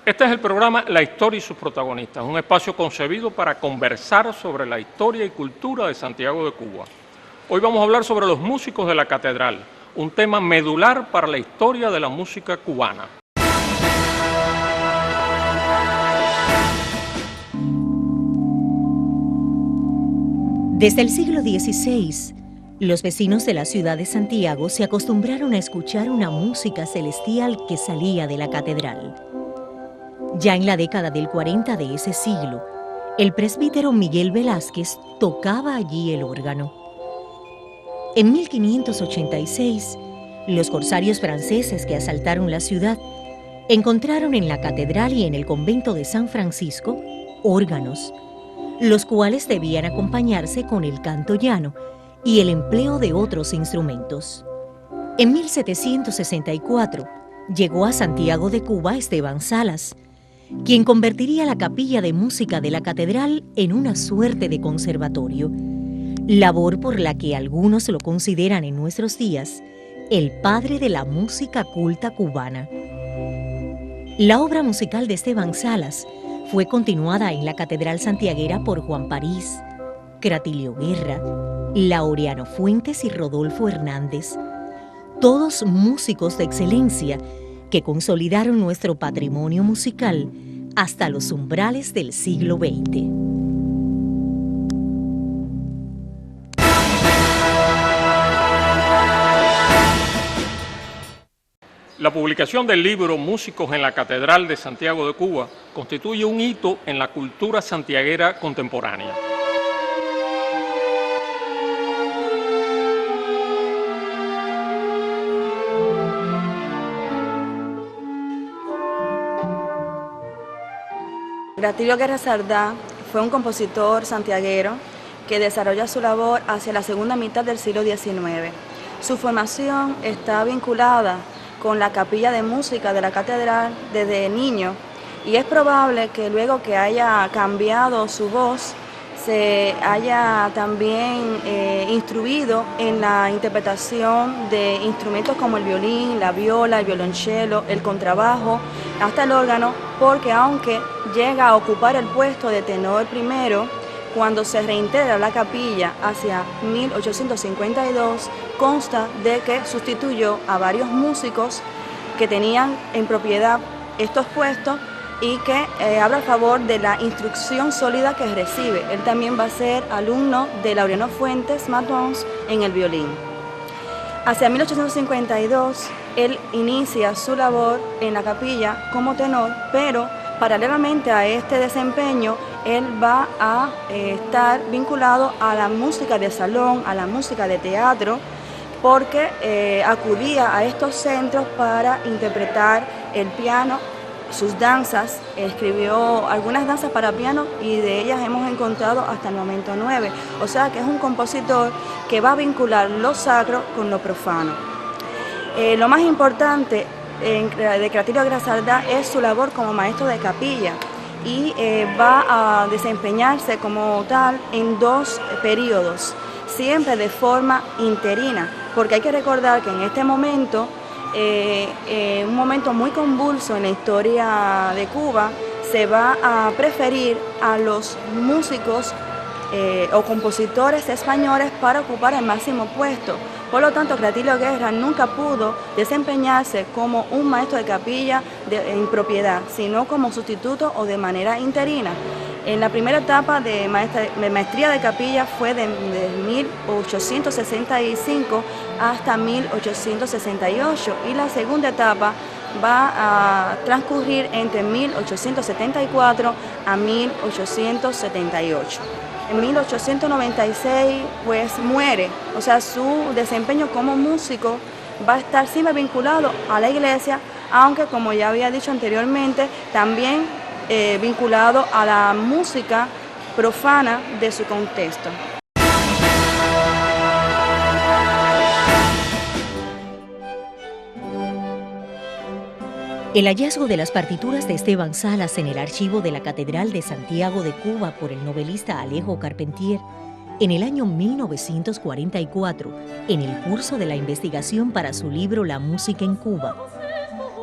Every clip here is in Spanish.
Este es el programa La Historia y sus protagonistas, un espacio concebido para conversar sobre la historia y cultura de Santiago de Cuba. Hoy vamos a hablar sobre los músicos de la catedral, un tema medular para la historia de la música cubana. Desde el siglo XVI, los vecinos de la ciudad de Santiago se acostumbraron a escuchar una música celestial que salía de la catedral. Ya en la década del 40 de ese siglo, el presbítero Miguel Velázquez tocaba allí el órgano. En 1586, los corsarios franceses que asaltaron la ciudad encontraron en la catedral y en el convento de San Francisco órganos, los cuales debían acompañarse con el canto llano y el empleo de otros instrumentos. En 1764 llegó a Santiago de Cuba Esteban Salas, quien convertiría la capilla de música de la catedral en una suerte de conservatorio, labor por la que algunos lo consideran en nuestros días el padre de la música culta cubana. La obra musical de Esteban Salas fue continuada en la catedral santiaguera por Juan París, Cratilio Guerra, Laureano Fuentes y Rodolfo Hernández, todos músicos de excelencia que consolidaron nuestro patrimonio musical hasta los umbrales del siglo XX. La publicación del libro Músicos en la Catedral de Santiago de Cuba constituye un hito en la cultura santiaguera contemporánea. Cratilio Guerra Sardá fue un compositor santiaguero que desarrolla su labor hacia la segunda mitad del siglo XIX. Su formación está vinculada con la capilla de música de la catedral desde niño y es probable que luego que haya cambiado su voz se haya también instruido en la interpretación de instrumentos como el violín, la viola, el violonchelo, el contrabajo, hasta el órgano, porque aunque llega a ocupar el puesto de tenor primero, cuando se reintegra la capilla hacia 1852, consta de que sustituyó a varios músicos que tenían en propiedad estos puestos y que habla a favor de la instrucción sólida que recibe. Él también va a ser alumno de Laureano Fuentes Matons en el violín. Hacia 1852, él inicia su labor en la capilla como tenor, pero paralelamente a este desempeño, él va a estar vinculado a la música de salón, a la música de teatro, porque acudía a estos centros para interpretar el piano, sus danzas. Escribió algunas danzas para piano y de ellas hemos encontrado hasta el momento 9. O sea que es un compositor que va a vincular lo sacro con lo profano. Lo más importante de Cratilio Guerra Sardá es su labor como maestro de capilla y va a desempeñarse como tal en 2 periodos, siempre de forma interina, porque hay que recordar que en este momento, un momento muy convulso en la historia de Cuba, se va a preferir a los músicos o compositores españoles para ocupar el máximo puesto. Por lo tanto, Cratilio Guerra nunca pudo desempeñarse como un maestro de capilla en propiedad, sino como sustituto o de manera interina. En la primera etapa de maestría de capilla fue de 1865 hasta 1868 y la segunda etapa va a transcurrir entre 1874 a 1878. En 1896 pues muere, o sea, su desempeño como músico va a estar siempre vinculado a la iglesia, aunque como ya había dicho anteriormente, también vinculado a la música profana de su contexto. El hallazgo de las partituras de Esteban Salas en el archivo de la Catedral de Santiago de Cuba por el novelista Alejo Carpentier en el año 1944, en el curso de la investigación para su libro La música en Cuba,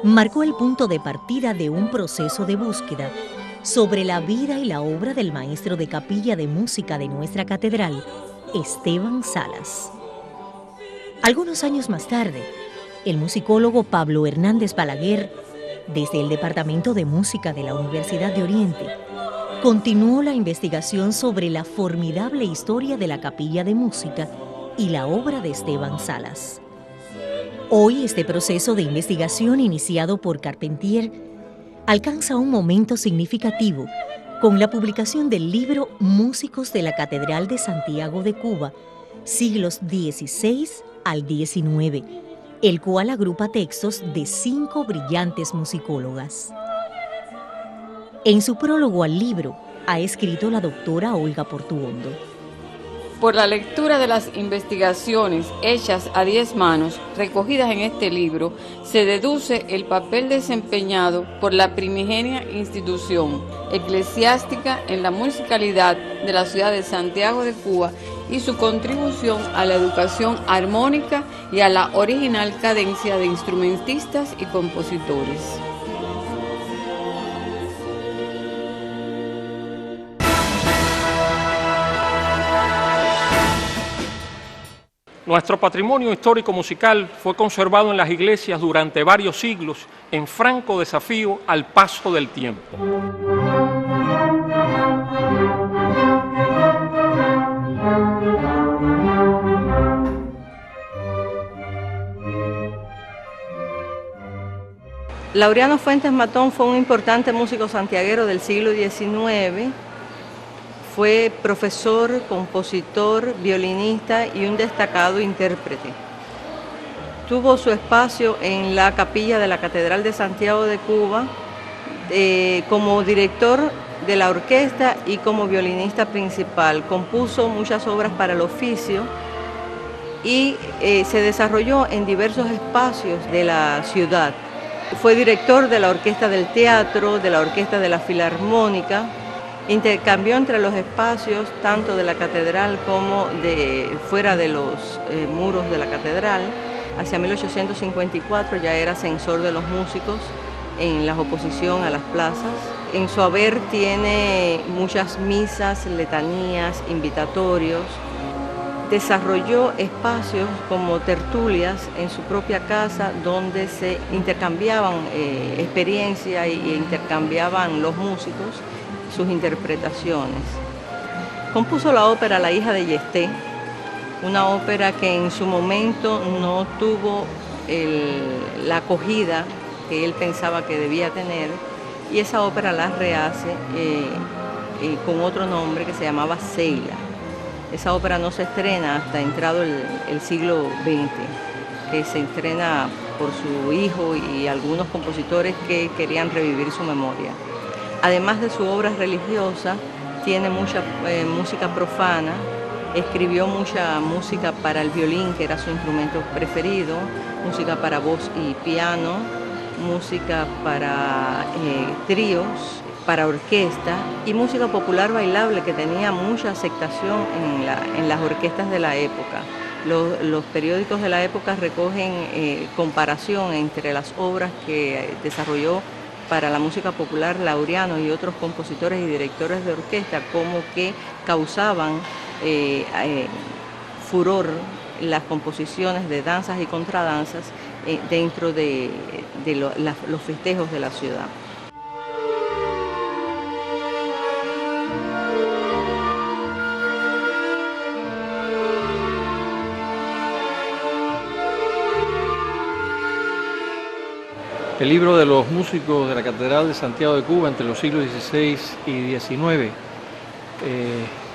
marcó el punto de partida de un proceso de búsqueda sobre la vida y la obra del maestro de capilla de música de nuestra catedral, Esteban Salas. Algunos años más tarde, el musicólogo Pablo Hernández Balaguer, desde el Departamento de Música de la Universidad de Oriente, continuó la investigación sobre la formidable historia de la capilla de música y la obra de Esteban Salas. Hoy este proceso de investigación iniciado por Carpentier alcanza un momento significativo con la publicación del libro Músicos de la Catedral de Santiago de Cuba, siglos XVI al XIX, el cual agrupa textos de 5 brillantes musicólogas. En su prólogo al libro ha escrito la doctora Olga Portuondo. Por la lectura de las investigaciones hechas a 10 manos, recogidas en este libro, se deduce el papel desempeñado por la primigenia institución eclesiástica en la musicalidad de la ciudad de Santiago de Cuba y su contribución a la educación armónica y a la original cadencia de instrumentistas y compositores. Nuestro patrimonio histórico musical fue conservado en las iglesias durante varios siglos en franco desafío al paso del tiempo. Laureano Fuentes Matón fue un importante músico santiaguero del siglo XIX. Fue profesor, compositor, violinista y un destacado intérprete. Tuvo su espacio en la capilla de la Catedral de Santiago de Cuba como director de la orquesta y como violinista principal. Compuso muchas obras para el oficio y se desarrolló en diversos espacios de la ciudad. Fue director de la Orquesta del Teatro, de la Orquesta de la Filarmónica. Intercambió entre los espacios tanto de la catedral como de fuera de los muros de la catedral. Hacia 1854 ya era censor de los músicos en la oposición a las plazas. En su haber tiene muchas misas, letanías, invitatorios. Desarrolló espacios como tertulias en su propia casa donde se intercambiaban experiencia e intercambiaban los músicos sus interpretaciones. Compuso la ópera La hija de Yesté, una ópera que en su momento no tuvo la acogida que él pensaba que debía tener, y esa ópera la rehace con otro nombre que se llamaba Seila. Esa ópera no se estrena hasta entrado el siglo XX, que se estrena por su hijo y algunos compositores que querían revivir su memoria. Además de su obra religiosa, tiene mucha música profana, escribió mucha música para el violín, que era su instrumento preferido, música para voz y piano, música para tríos, para orquesta y música popular bailable que tenía mucha aceptación en las orquestas de la época. Los periódicos de la época recogen comparación entre las obras que desarrolló para la música popular Laureano y otros compositores y directores de orquesta, como que causaban furor las composiciones de danzas y contradanzas dentro de los festejos de la ciudad. El libro de los músicos de la Catedral de Santiago de Cuba entre los siglos XVI y XIX,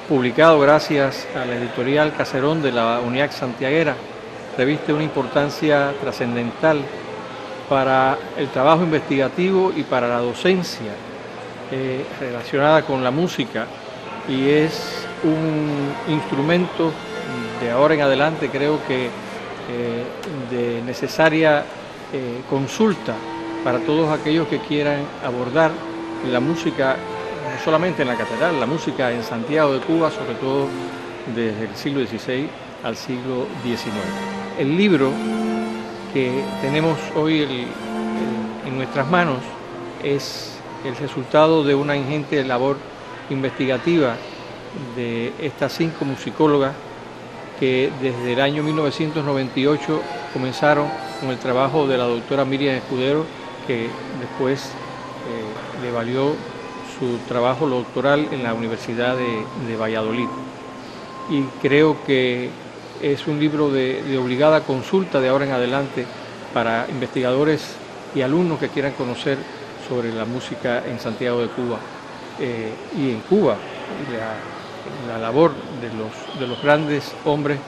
publicado gracias a la editorial Caserón de la Uniacc Santiaguera, reviste una importancia trascendental para el trabajo investigativo y para la docencia relacionada con la música, y es un instrumento de ahora en adelante, creo que de necesaria consulta para todos aquellos que quieran abordar la música, no solamente en la catedral, la música en Santiago de Cuba, sobre todo desde el siglo XVI al siglo XIX. El libro que tenemos hoy en nuestras manos es el resultado de una ingente labor investigativa de estas 5 musicólogas que desde el año 1998 comenzaron con el trabajo de la doctora Miriam Escudero, que después le valió su trabajo doctoral en la Universidad de Valladolid. Y creo que es un libro de obligada consulta de ahora en adelante para investigadores y alumnos que quieran conocer sobre la música en Santiago de Cuba y en Cuba, la labor de los grandes hombres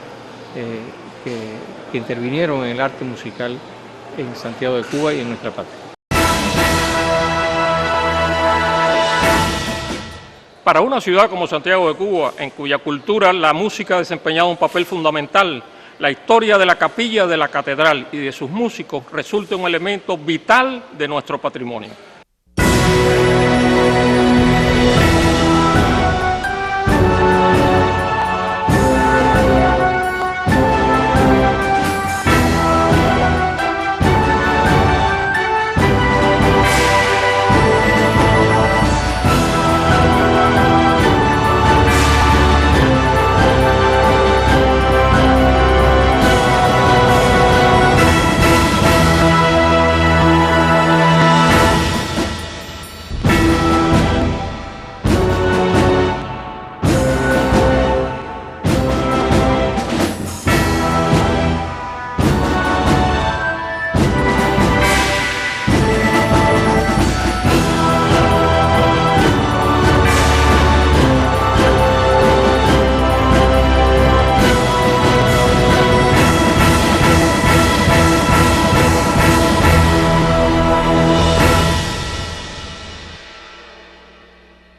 que intervinieron en el arte musical en Santiago de Cuba y en nuestra patria. Para una ciudad como Santiago de Cuba, en cuya cultura la música ha desempeñado un papel fundamental, la historia de la capilla de la catedral y de sus músicos resulta un elemento vital de nuestro patrimonio.